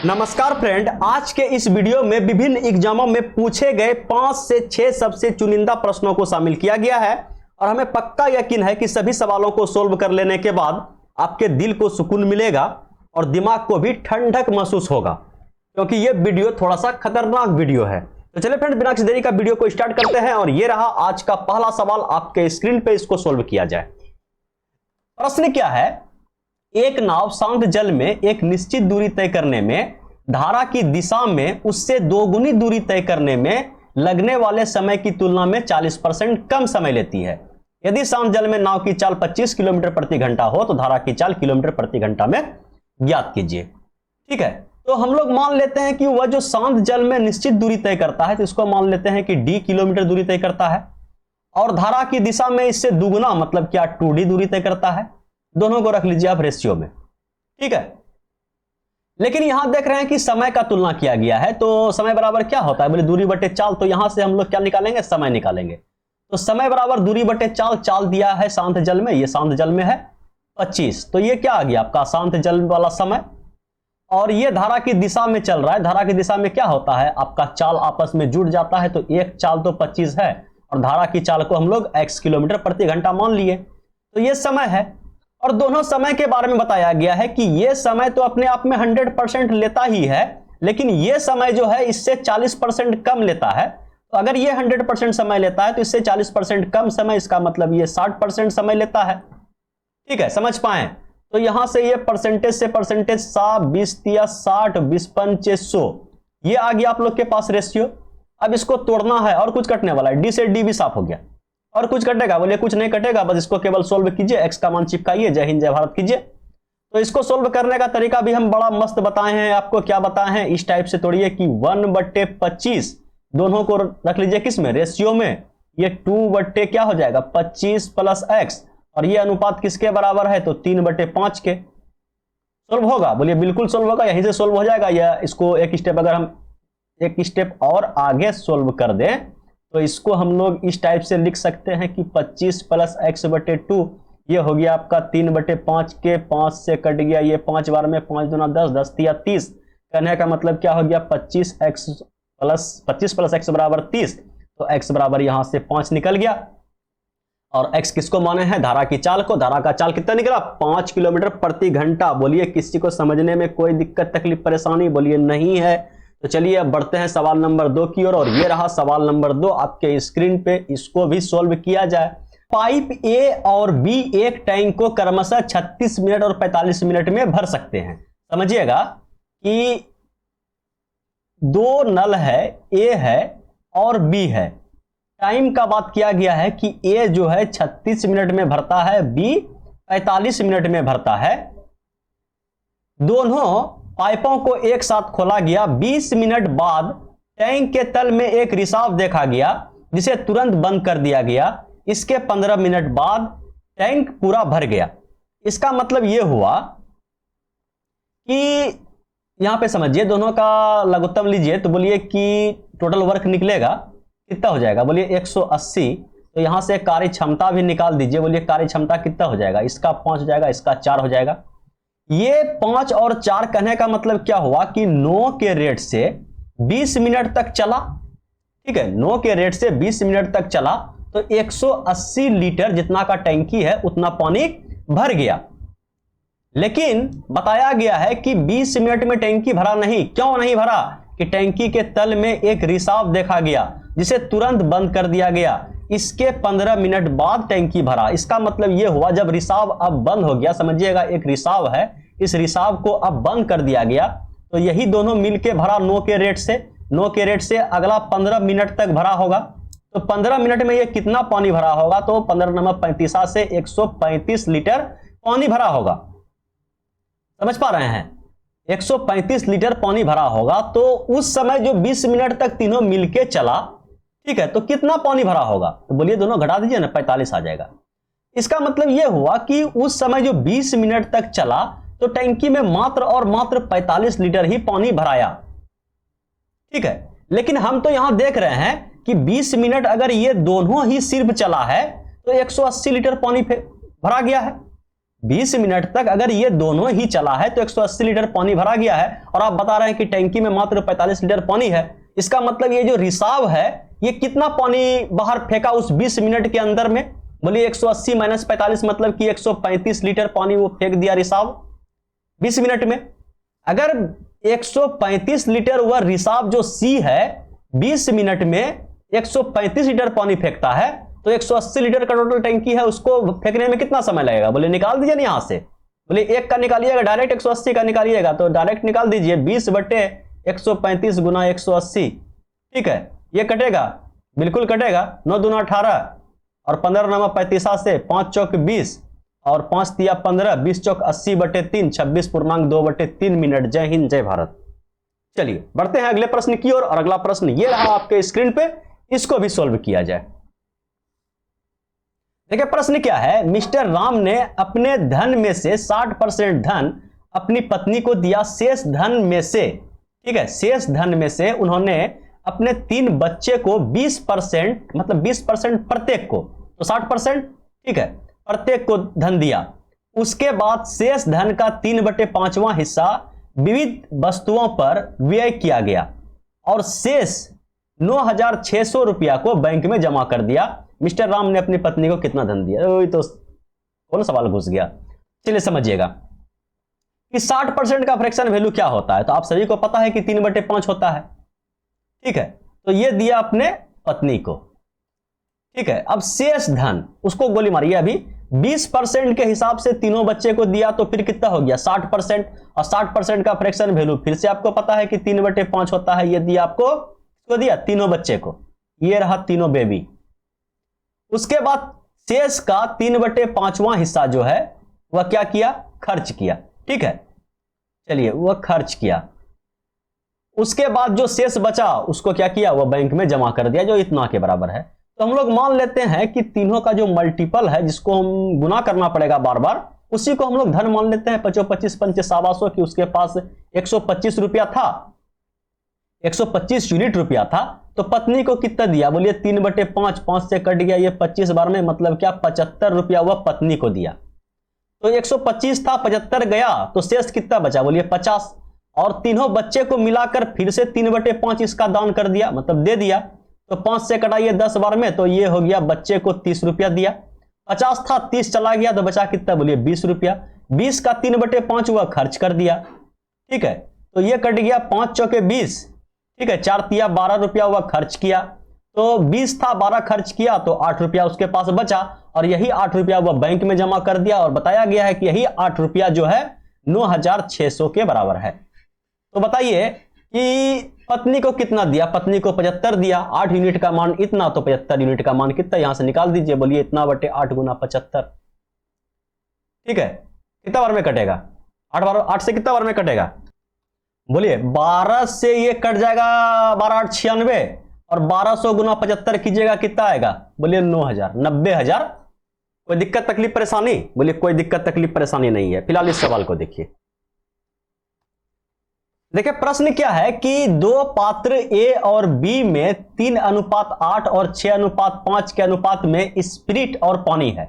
नमस्कार फ्रेंड, आज के इस वीडियो में विभिन्न एग्जामों में पूछे गए 5 से 6 सबसे चुनिंदा प्रश्नों को शामिल किया गया है और हमें पक्का यकीन है कि सभी सवालों को सोल्व कर लेने के बाद आपके दिल को सुकून मिलेगा और दिमाग को भी ठंडक महसूस होगा, क्योंकि यह वीडियो थोड़ा सा खतरनाक वीडियो है। तो चलिए फ्रेंड, बिना किसी देरी का वीडियो को स्टार्ट करते हैं और यह रहा आज का पहला सवाल आपके स्क्रीन पे, इसको सोल्व किया जाए। प्रश्न क्या है? एक नाव शांत जल में एक निश्चित दूरी तय करने में धारा की दिशा में उससे दोगुनी दूरी तय करने में लगने वाले समय की तुलना में 40% कम समय लेती है। यदि शांत जल में नाव की चाल 25 किलोमीटर प्रति घंटा हो तो धारा की चाल किलोमीटर प्रति घंटा में ज्ञात कीजिए। ठीक है, तो हम लोग मान लेते हैं कि वह जो शांत जल में निश्चित दूरी तय करता है, तो इसको मान लेते हैं कि d किलोमीटर दूरी तय करता है और धारा की दिशा में इससे दुगुना मतलब क्या 2d दूरी तय करता है। दोनों को रख लीजिए आप रेशियो में। ठीक है, लेकिन यहां देख रहे हैं कि समय का तुलना किया गया है, तो समय बराबर क्या होता है? बोले दूरी बटे चाल। तो यहां से हम लोग क्या निकालेंगे? समय निकालेंगे। तो समय बराबर दूरी बटे चाल। चाल दिया है शांत जल में, ये शांत जल में है 25, तो ये क्या आ गया आपका शांत जल वाला समय। और ये धारा की दिशा में चल रहा है। धारा की दिशा में क्या होता है? आपका चाल आपस में जुड़ जाता है, तो एक चाल तो 25 है और धारा की चाल को हम लोग x किलोमीटर प्रति घंटा मान लिए, तो ये समय है। और दोनों समय के बारे में बताया गया है कि यह समय तो अपने आप में 100% लेता ही है, लेकिन यह समय जो है इससे 40% कम लेता है। तो अगर यह 100% समय लेता है तो इससे 40% कम समय, इसका मतलब यह 60% समय लेता है। ठीक है, समझ पाए? तो यहां से ये परसेंटेज से परसेंटेज 20 तिया 60 20 पंचे 100, ये आ गया आप लोग के पास रेशियो। अब इसको तोड़ना है और कुछ कटने वाला है। डी से डी भी साफ हो गया और कुछ कटेगा? बोलिए कुछ नहीं कटेगा, बस इसको केवल सोल्व कीजिए, एक्स का मान चिपकाइए, जय हिंद जय भारत कीजिए। तो इसको सोल्व करने का तरीका भी हम बड़ा मस्त बताए हैं आपको। क्या बताए हैं? इस टाइप से तोड़िए कि 1/25 दोनों को रख लीजिए किस में? रेशियो में। ये 2 क्या हो जाएगा? 25 प्लस एक्स, और ये अनुपात किसके बराबर है? तो 3/5 के। सोल्व होगा? बोलिए बिल्कुल सोल्व होगा, यहीं से सोल्व हो जाएगा। या इसको एक स्टेप, अगर हम एक स्टेप और आगे सोल्व कर दें तो इसको हम लोग इस टाइप से लिख सकते हैं कि 25 प्लस x/2, ये हो गया आपका 3/5 के। 5 से कट गया, ये 5 बार में 5 दूना 10, 10 तिया 30। कहने का मतलब क्या हो गया? 25 प्लस x बराबर 30, तो x बराबर यहां से 5 निकल गया। और x किसको माने हैं? धारा की चाल को। धारा का चाल कितना निकला? 5 किलोमीटर प्रति घंटा। बोलिए किसी को समझने में कोई दिक्कत तकलीफ परेशानी? बोलिए नहीं है। तो चलिए अब बढ़ते हैं सवाल नंबर 2 की ओर, और ये रहा सवाल नंबर 2 आपके स्क्रीन पे, इसको भी सोल्व किया जाए। पाइप ए और बी एक टैंक को क्रमशः 36 मिनट और 45 मिनट में भर सकते हैं। समझिएगा कि दो नल है, ए है और बी है। टाइम का बात किया गया है कि ए जो है 36 मिनट में भरता है, बी 45 मिनट में भरता है। दोनों पाइपों को एक साथ खोला गया। 20 मिनट बाद टैंक के तल में एक रिसाव देखा गया, जिसे तुरंत बंद कर दिया गया। इसके 15 मिनट बाद टैंक पूरा भर गया। इसका मतलब यह हुआ कि यहां पे समझिए, दोनों का लघुत्तम लीजिए तो बोलिए कि टोटल वर्क निकलेगा कितना हो जाएगा? बोलिए 180। तो यहां से कार्य क्षमता भी निकाल दीजिए। बोलिए कार्य क्षमता कितना हो जाएगा? इसका 5 हो जाएगा, इसका 4 हो जाएगा। ये 5 और 4 कहने का मतलब क्या हुआ कि 9 के रेट से 20 मिनट तक चला। ठीक है, 9 के रेट से 20 मिनट तक चला तो 180 लीटर जितना का टैंकी है उतना पानी भर गया। लेकिन बताया गया है कि 20 मिनट में टैंकी भरा नहीं। क्यों नहीं भरा? कि टैंकी के तल में एक रिसाव देखा गया, जिसे तुरंत बंद कर दिया गया। इसके 15 मिनट बाद टैंकी भरा। इसका मतलब यह हुआ जब रिसाव अब बंद हो गया, समझिएगा एक रिसाव है, इस रिसाव को अब बंद कर दिया गया, तो यही दोनों मिलके भरा 9 के रेट से। 9 के रेट से अगला 15 मिनट तक भरा होगा। तो 15 मिनट में ये कितना पानी भरा होगा? तो 15 नंबर 35 से 135 लीटर पानी भरा होगा। समझ पा रहे हैं? 135 लीटर पानी भरा होगा। तो उस समय जो 20 मिनट तक तीनों मिलके चला, ठीक है, तो कितना पानी भरा होगा? तो बोलिए दोनों घटा दीजिए ना, 45 आ जाएगा। इसका मतलब यह हुआ कि उस समय जो 20 मिनट तक चला तो टैंकी में मात्र और मात्र 45 लीटर ही पानी भराया। ठीक है, लेकिन हम तो यहां देख रहे हैं कि 20 मिनट अगर ये दोनों ही सिर्फ चला है तो 180 लीटर पानी भरा गया है। 20 मिनट तक अगर ये दोनों ही चला है तो 180 लीटर पानी भरा गया है, और आप बता रहे हैं कि टैंकी में मात्र 45 लीटर पानी है। इसका मतलब ये जो रिसाव है ये कितना पानी बाहर फेंका उस 20 मिनट के अंदर में? बोलिए 180 माइनस 45 मतलब कि 135 लीटर पानी वो फेंक दिया रिसाव 20 मिनट में। अगर 135 लीटर वह रिसाव जो सी है 20 मिनट में 135 लीटर पानी फेंकता है, तो 180 लीटर का टोटल टैंकी है, उसको फेंकने में कितना समय लगेगा? बोले निकाल दीजिए ना यहां से। बोले एक का निकालिएगा, डायरेक्ट 180 का निकालिएगा, तो डायरेक्ट निकाल दीजिए 20/135 गुना 180। ठीक है, ये कटेगा, बिल्कुल कटेगा। 9 दूना 18 और 15 नामा 35 से 5 चौक 20 और 5 तिया 15, 20 चौक 80/3, 26.2/3 मिनट। जय हिंद, जय भारत। चलिए बढ़ते हैं अगले प्रश्न की ओर, और अगला प्रश्न ये रहा आपके स्क्रीन पे, इसको भी सॉल्व किया जाए। देखिए प्रश्न क्या है, मिस्टर राम ने अपने धन में से 60% धन अपनी पत्नी को दिया, शेष धन में से, ठीक है, शेष धन में से उन्होंने अपने 3 बच्चे को 20%, मतलब 20% प्रत्येक को, तो 60%, ठीक है, प्रत्येक को धन दिया। उसके बाद शेष धन का 3/5वां हिस्सा विविध वस्तुओं पर व्यय किया गया और शेष 9,600 रुपया को बैंक में जमा कर दिया। मिस्टर राम ने अपनी पत्नी को कितना धन दिया? तो कौन सवाल घुस गया? चलिए समझिएगा कि 60% का फ्रैक्शन वैल्यू क्या होता है, तो आप सभी को पता है कि 3/5 होता है। ठीक है, तो ये दिया अपने पत्नी को। ठीक है, अब शेष धन उसको गोली मारिए। अभी 20% के हिसाब से तीनों बच्चे को दिया, तो फिर कितना हो गया? 60%। और 60% का फ्रैक्शन वैल्यू फिर से आपको पता है कि 3/5 होता है। ये दिया आपको, इसको दिया तीनों बच्चे को, ये रहा तीनों बेबी। उसके बाद शेष का 3/5वां हिस्सा जो है वह क्या किया? खर्च किया। ठीक है, चलिए वह खर्च किया। उसके बाद जो शेष बचा उसको क्या किया? वह बैंक में जमा कर दिया, जो इतना के बराबर है। तो हम लोग मान लेते हैं कि तीनों का जो मल्टीपल है, जिसको हम गुना करना पड़ेगा बार बार, उसी को हम लोग धन मान लेते हैं। 25 पंचे 700 की उसके पास 125 रुपया था, 125 यूनिट रुपया था। तो पत्नी को कितना दिया? बोलिए 3/5, 5 से कट गया ये 25 बार में, मतलब क्या? 75 रुपया वह पत्नी को दिया। तो 125 था, 75 गया, तो शेष कितना बचा? बोलिए 50। और तीनों बच्चे को मिलाकर फिर से 3/5 इसका दान कर दिया, मतलब दे दिया। तो 5 से कटाइए 10 बार में, तो ये हो गया बच्चे को 30 रुपया दिया। 50 था, 30 चला गया, तो बचा कितना? बोलिए 20 रुपया। 20 का 3/5 वह खर्च कर दिया। ठीक है, तो ये कट गया 5 चौके 20, ठीक है, 4 तिया 12 रुपया वह खर्च किया। तो 20 था, 12 खर्च किया, तो 8 रुपया उसके पास बचा, और यही 8 रुपया वह बैंक में जमा कर दिया। और बताया गया है कि यही 8 रुपया जो है 9,600 के बराबर है। तो बताइए कि पत्नी को कितना दिया? पत्नी को 75 दिया, 8 यूनिट का मान इतना, तो 75 यूनिट का मान कितना? यहां से निकाल दीजिए। बोलिए इतना बटे 8 गुना 75। ठीक है, कितना बार में कटेगा? 8 से कितना बार में कटेगा? बोलिए 12 से ये कट जाएगा, 12 8 96, और 1200 गुना 75 कीजिएगा, कितना आएगा? बोलिए 9,000, 90,000। कोई दिक्कत तकलीफ परेशानी? बोलिए कोई दिक्कत तकलीफ परेशानी नहीं है। फिलहाल इस सवाल को देखिए। देखिए प्रश्न क्या है कि 2 पात्र ए और बी में 3:8 और 6:5 के अनुपात में स्पिरिट और पानी है।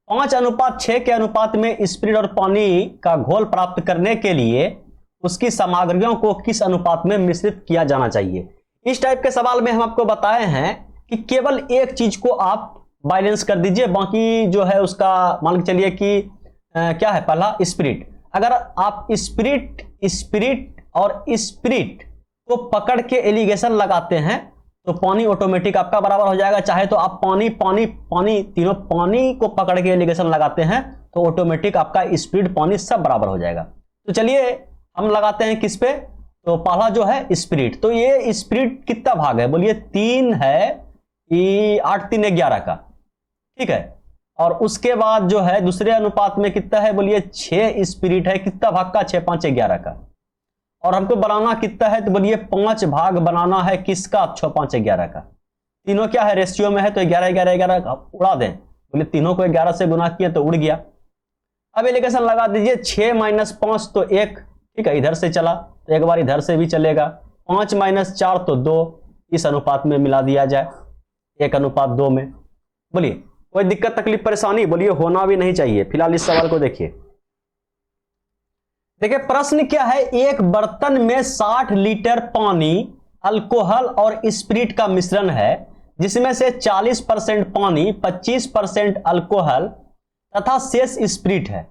5:6 के अनुपात में स्पिरिट और पानी का घोल प्राप्त करने के लिए उसकी सामग्रियों को किस अनुपात में मिश्रित किया जाना चाहिए? इस टाइप के सवाल में हम आपको बताए हैं कि केवल एक चीज को आप बैलेंस कर दीजिए, बाकी जो है उसका मान के चलिए कि क्या है? पहला स्पिरिट। अगर आप स्पिरिट और स्पिरिट को पकड़ के एलिगेशन लगाते हैं तो पानी ऑटोमेटिक आपका बराबर हो जाएगा। चाहे तो आप पानी पानी पानी तीनों पानी को पकड़ के एलिगेशन लगाते हैं तो ऑटोमेटिक आपका स्पिरिट पानी सब बराबर हो जाएगा। तो चलिए हम लगाते हैं किस पे? तो पहला जो है स्पिरिट। तो ये स्पिरिट कितना भाग है? बोलिए 3 है, 8 3 11 का। ठीक है, और उसके बाद जो है दूसरे अनुपात में कितना है? बोलिए 6 स्पिरिट है। कितना भाग का? 6 5 11 का। और हमको बनाना कितना है? तो बोलिए 5 भाग बनाना है किसका? 6 5 11 का। तीनों क्या है? रेशियो में है, तो 11 11 11 उड़ा दें। बोलिए तीनों को 11 से गुना किया तो उड़ गया। अब एलिगेशन लगा दीजिए 6 - 5 तो 1, ठीक है, इधर से चला तो एक बार इधर से भी चलेगा। 5 - 4 तो 2, इस अनुपात में मिला दिया जाए 1:2 में। बोलिए कोई दिक्कत तकलीफ परेशानी? बोलिए होना भी नहीं चाहिए। फिलहाल इस सवाल को देखिए। देखिए प्रश्न क्या है, एक बर्तन में 60 लीटर पानी, अल्कोहल और स्पिरिट का मिश्रण है, जिसमें से 40% पानी, 25% अल्कोहल तथा शेष स्पिरिट है।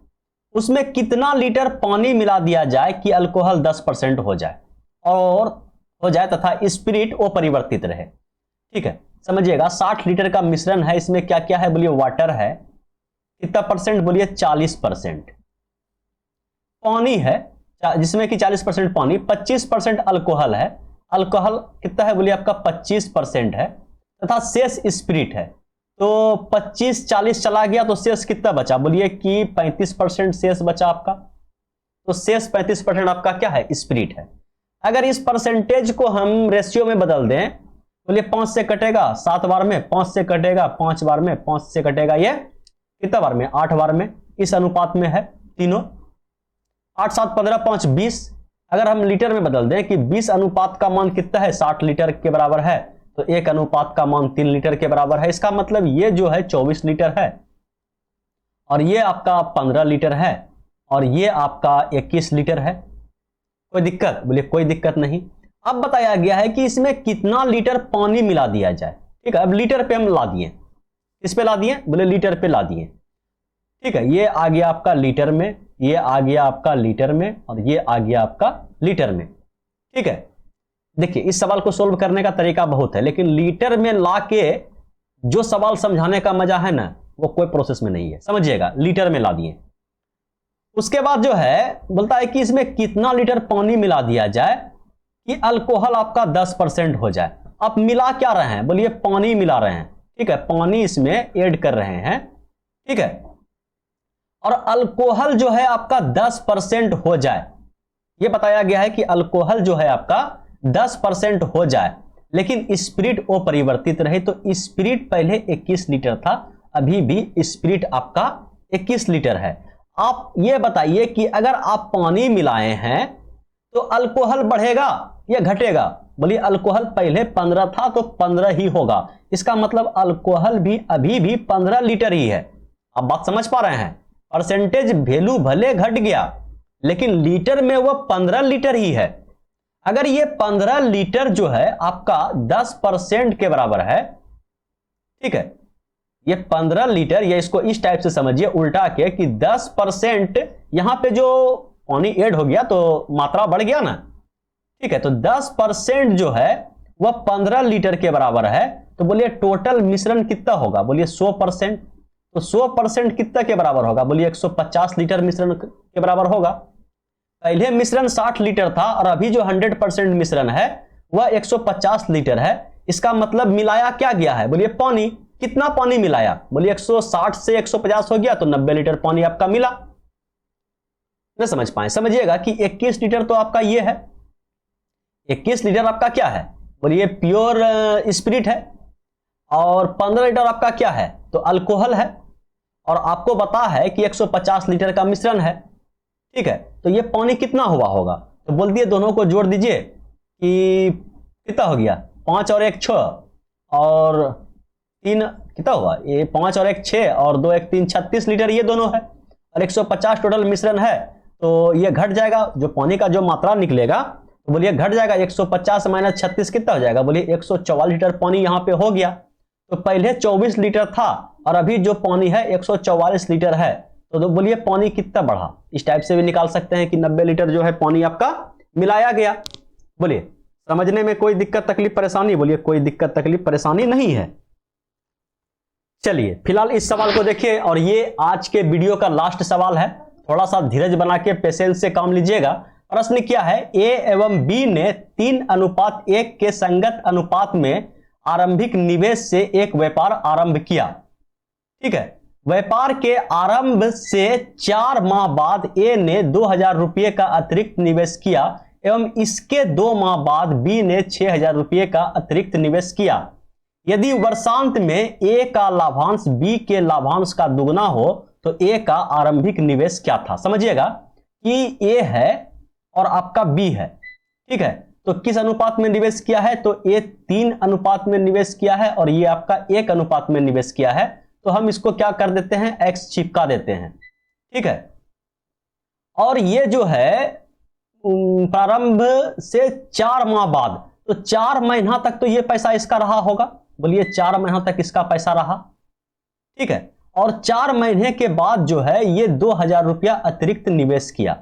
उसमें कितना लीटर पानी मिला दिया जाए कि अल्कोहल 10% हो जाए तथा स्पिरिट अपरिवर्तित रहे? ठीक है, समझिएगा 60 लीटर का मिश्रण है, इसमें क्या क्या है? बोलिए वाटर है, कितना परसेंट? बोलिए 40%। पानी है जिसमें कि 40% पानी, 25% अल्कोहल है, अल्कोहल कितना है? बोलिए आपका 25% है, तथा शेष स्पिरिट है। तो 25-40 चला गया तो शेष कितना बचा? बोलिए कि 35% शेष बचा आपका। तो शेष 35% आपका क्या है? स्पिरिट है। अगर इस परसेंटेज को हम रेशियो में बदल दें, बोलिए 5 से कटेगा 7 बार में, 5 से कटेगा 5 बार में, 5 से कटेगा ये कितना बार में? 8 बार में। इस अनुपात में है तीनों, 8 7 15 5 20। अगर हम लीटर में बदल दें कि 20 अनुपात का मान कितना है? 60 लीटर के बराबर है, तो 1 अनुपात का मान 3 लीटर के बराबर है। इसका मतलब ये जो है 24 लीटर है, और ये आपका 15 लीटर है, और ये आपका 21 लीटर है। कोई दिक्कत? बोलिए कोई दिक्कत नहीं। अब बताया गया है कि इसमें कितना लीटर पानी मिला दिया जाए। ठीक है, अब लीटर पे हम ला दिए, किस पे ला दिए? बोले लीटर पे ला दिए। ठीक है, ये आ गया आपका लीटर में, ये आ गया आपका लीटर में, और ये आ गया आपका लीटर में। ठीक है, देखिए इस सवाल को सोल्व करने का तरीका बहुत है, लेकिन लीटर में लाके जो सवाल समझाने का मजा है ना, वो कोई प्रोसेस में नहीं है। समझिएगा, लीटर में ला दिए। उसके बाद जो है बोलता है कि इसमें कितना लीटर पानी मिला दिया जाए कि अल्कोहल आपका 10% हो जाए। आप मिला क्या रहे हैं? बोलिए पानी मिला रहे हैं। ठीक है, पानी इसमें ऐड कर रहे हैं। ठीक है, और अल्कोहल जो है आपका 10% हो जाए। यह बताया गया है कि अल्कोहल जो है आपका 10% हो जाए, लेकिन स्पिरिट अपरिवर्तित रहे। तो स्पिरिट पहले 21 लीटर था, अभी भी स्पिरिट आपका 21 लीटर है। आप ये बताइए कि अगर आप पानी मिलाए हैं तो अल्कोहल बढ़ेगा या घटेगा? बोलिए अल्कोहल पहले 15 था तो 15 ही होगा। इसका मतलब अल्कोहल भी अभी भी 15 लीटर ही है। आप बात समझ पा रहे हैं? परसेंटेज वैल्यू भले घट गया, लेकिन लीटर में वो 15 लीटर ही है। अगर ये 15 लीटर जो है आपका 10% के बराबर है, ठीक है, ये 15 लीटर, ये इसको इस टाइप से समझिए उल्टा के कि 10% यहां पे जो पानी ऐड हो गया तो मात्रा बढ़ गया ना। ठीक है, तो 10% जो है वह 15 लीटर के बराबर है। तो बोलिए टोटल मिश्रण कितना होगा? बोलिए 100%। तो 100% कितना के बराबर होगा? बोलिए 150 लीटर मिश्रण के बराबर होगा। पहले मिश्रण 60 लीटर था और अभी जो 100% मिश्रण है वह 150 लीटर है। इसका मतलब मिलाया क्या गया है? बोलिए पानी। कितना पानी मिलाया? बोलिए 160 से 150 हो गया तो 90 लीटर पानी आपका मिला। न समझ पाए? समझिएगा कि 21 लीटर तो आपका ये है, 21 लीटर आपका क्या है? बोलिए प्योर स्पिरिट है, और 15 लीटर आपका क्या है? तो अल्कोहल है, और आपको पता है कि 150 लीटर का मिश्रण है। ठीक है, तो ये पानी कितना हुआ होगा? तो बोल दिए दोनों को जोड़ दीजिए कि कितना हो गया? 5 और 1 6, और 3 कितना हुआ? ये 5 और 1 6, और 2 1 3 36 लीटर ये दोनों है, और 150 टोटल मिश्रण है। तो ये घट जाएगा, जो पानी का जो मात्रा निकलेगा तो बोलिए घट जाएगा। 150 माइनस 36 कितना हो जाएगा? बोलिए 144 लीटर पानी यहां पे हो गया। तो पहले 24 लीटर था और अभी जो पानी है 144 लीटर है। तो बोलिए पानी कितना बढ़ा? इस टाइप से भी निकाल सकते हैं कि 90 लीटर जो है पानी आपका मिलाया गया। बोलिए समझने में कोई दिक्कत तकलीफ परेशानी? बोलिए कोई दिक्कत तकलीफ परेशानी नहीं है। चलिए फिलहाल इस सवाल को देखिए, और ये आज के वीडियो का लास्ट सवाल है। थोड़ा सा धीरज बना के पेशेंस से काम लीजिएगा। प्रश्न क्या है? ए एवं बी ने 3:1 के संगत अनुपात में आरंभिक निवेश से एक व्यापार आरंभ किया। ठीक है, व्यापार के आरंभ से 4 माह बाद ए ने 2000 रुपये का अतिरिक्त निवेश किया, एवं इसके 2 माह बाद बी ने 6000 रुपये का अतिरिक्त निवेश किया। यदि वर्षांत में ए का लाभांश बी के लाभांश का दुगना हो तो ए का आरंभिक निवेश क्या था? समझिएगा कि ए है और आपका बी है। ठीक है, तो किस अनुपात में निवेश किया है? तो ए 3 अनुपात में निवेश किया है, और ये आपका 1 अनुपात में निवेश किया है। तो हम इसको क्या कर देते हैं, x चिपका देते हैं, ठीक है। और ये जो है प्रारंभ से 4 माह बाद, तो 4 महीना तक तो ये पैसा इसका रहा होगा, बोलिए 4 महीना तक इसका पैसा रहा, ठीक है। और 4 महीने के बाद जो है ये 2000 रुपया अतिरिक्त निवेश किया,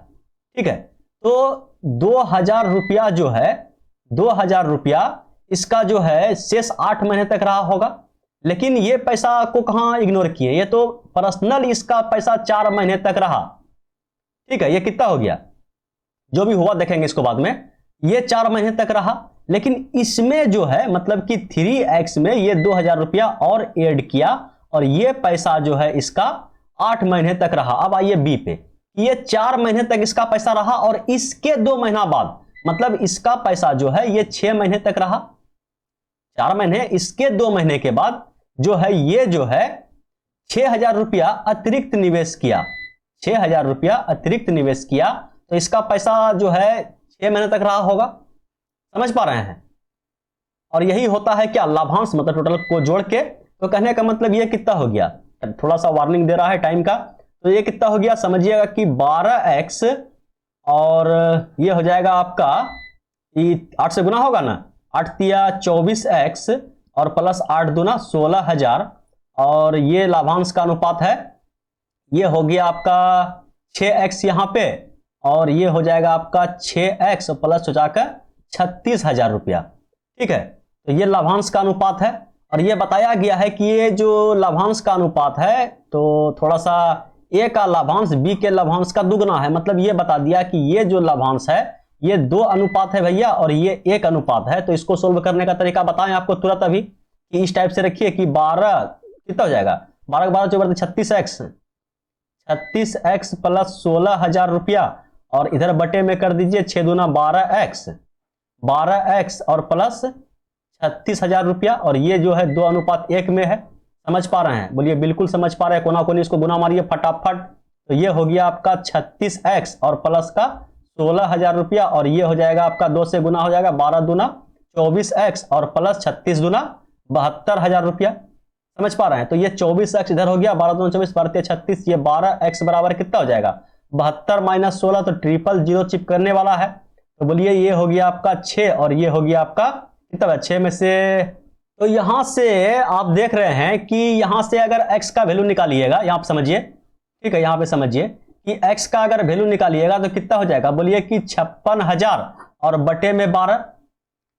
ठीक है। तो 2000 रुपया जो है, 2000 रुपया इसका जो है शेष 8 महीने तक रहा होगा, लेकिन ये पैसा को कहां इग्नोर किए, ये तो पर्सनल इसका पैसा 4 महीने तक रहा, ठीक है। ये कितना हो गया, जो भी हुआ देखेंगे इसको बाद में, ये 4 महीने तक रहा, लेकिन इसमें जो है मतलब कि 3x में ये 2000 रुपया और ऐड किया और ये पैसा जो है इसका 8 महीने तक रहा। अब आइए बी पे, ये 4 महीने तक इसका पैसा रहा और इसके 2 महीना बाद, मतलब इसका पैसा जो है ये 6 महीने तक रहा, 4 महीने, इसके 2 महीने के बाद जो है ये जो है 6000 रुपया अतिरिक्त निवेश किया, 6000 रुपया अतिरिक्त निवेश किया, तो इसका पैसा जो है 6 महीने तक रहा होगा, समझ पा रहे हैं। और यही होता है क्या, लाभांश, मतलब टोटल को जोड़ के। तो कहने का मतलब ये कितना हो गया, थोड़ा सा वार्निंग दे रहा है टाइम का, तो ये कितना हो गया समझिएगा कि 12x और ये हो जाएगा आपका 8 से गुना होगा ना, 8 तिया 24x और प्लस 8 दूना 16000, और ये लाभांश का अनुपात है, ये हो गया आपका 6x यहां पे, और ये हो जाएगा आपका 6x प्लस हो जाकर 36,000 रुपया, ठीक है। तो ये लाभांश का अनुपात है, और ये बताया गया है कि ये जो लाभांश का अनुपात है तो थोड़ा सा ए का लाभांश बी के लाभांश का दुगना है, मतलब ये बता दिया कि ये जो लाभांश है ये 2 अनुपात है भैया और ये 1 अनुपात है। तो इसको सोल्व करने का तरीका बताएं आपको तुरंत अभी, कि इस टाइप से रखिए कि 12 कितना हो जाएगा, 12 12 चौबीस 36x प्लस 16,000 रुपया, और इधर बटे में कर दीजिए 6 दूना 12x और प्लस 36,000 रुपया, और ये जो है 2 अनुपात 1 में है, समझ पा रहे हैं, बोलिए बिल्कुल समझ पा रहे हैं, कोना कोनी इसको गुना मारिए फटाफट। तो ये हो गया आपका 36x और प्लस का 16,000 रुपया, और ये हो जाएगा आपका 2 से गुना हो जाएगा 12 दूना 24x और प्लस 36 दूना 72,000 रुपया, समझ पा रहे हैं। तो ये 24x इधर हो गया, 12 दूना 24 12 36, ये 12x बराबर कितना हो जाएगा 72 माइनस 16, तो 000 चिप करने वाला है। तो बोलिए ये हो गया आपका 6 और ये हो गया आपका कितना, 6 में से, तो यहां से आप देख रहे हैं कि यहां से अगर x का वैल्यू निकालिएगा, यहां पे समझिए, ठीक है, यहां पे समझिए कि x का अगर वैल्यू निकालिएगा तो कितना हो जाएगा, बोलिए कि 56,000 और बटे में 12,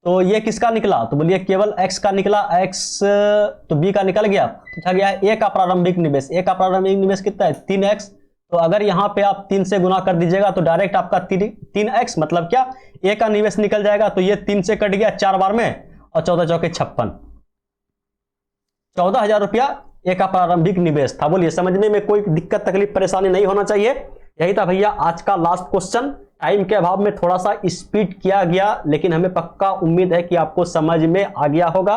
तो ये किसका निकला, तो बोलिए केवल x का निकला, x तो b का निकल गया, पूछा गया है a का प्रारंभिक निवेश, a का प्रारंभिक निवेश कितना है 3x, तो अगर यहां पे आप 3 से गुना कर दीजिएगा तो डायरेक्ट आपका 3x मतलब क्या, a का निवेश निकल जाएगा, तो ये 3 से कट गया 4 बार में, और 14 चौके 56, 14,000 रुपया ए का प्रारंभिक निवेश था। बोलिए समझने में कोई दिक्कत तकलीफ परेशानी नहीं होना चाहिए। यही था भैया आज का लास्ट क्वेश्चन। टाइम के अभाव में थोड़ा सा स्पीड किया गया, लेकिन हमें पक्का उम्मीद है कि आपको समझ में आ गया होगा।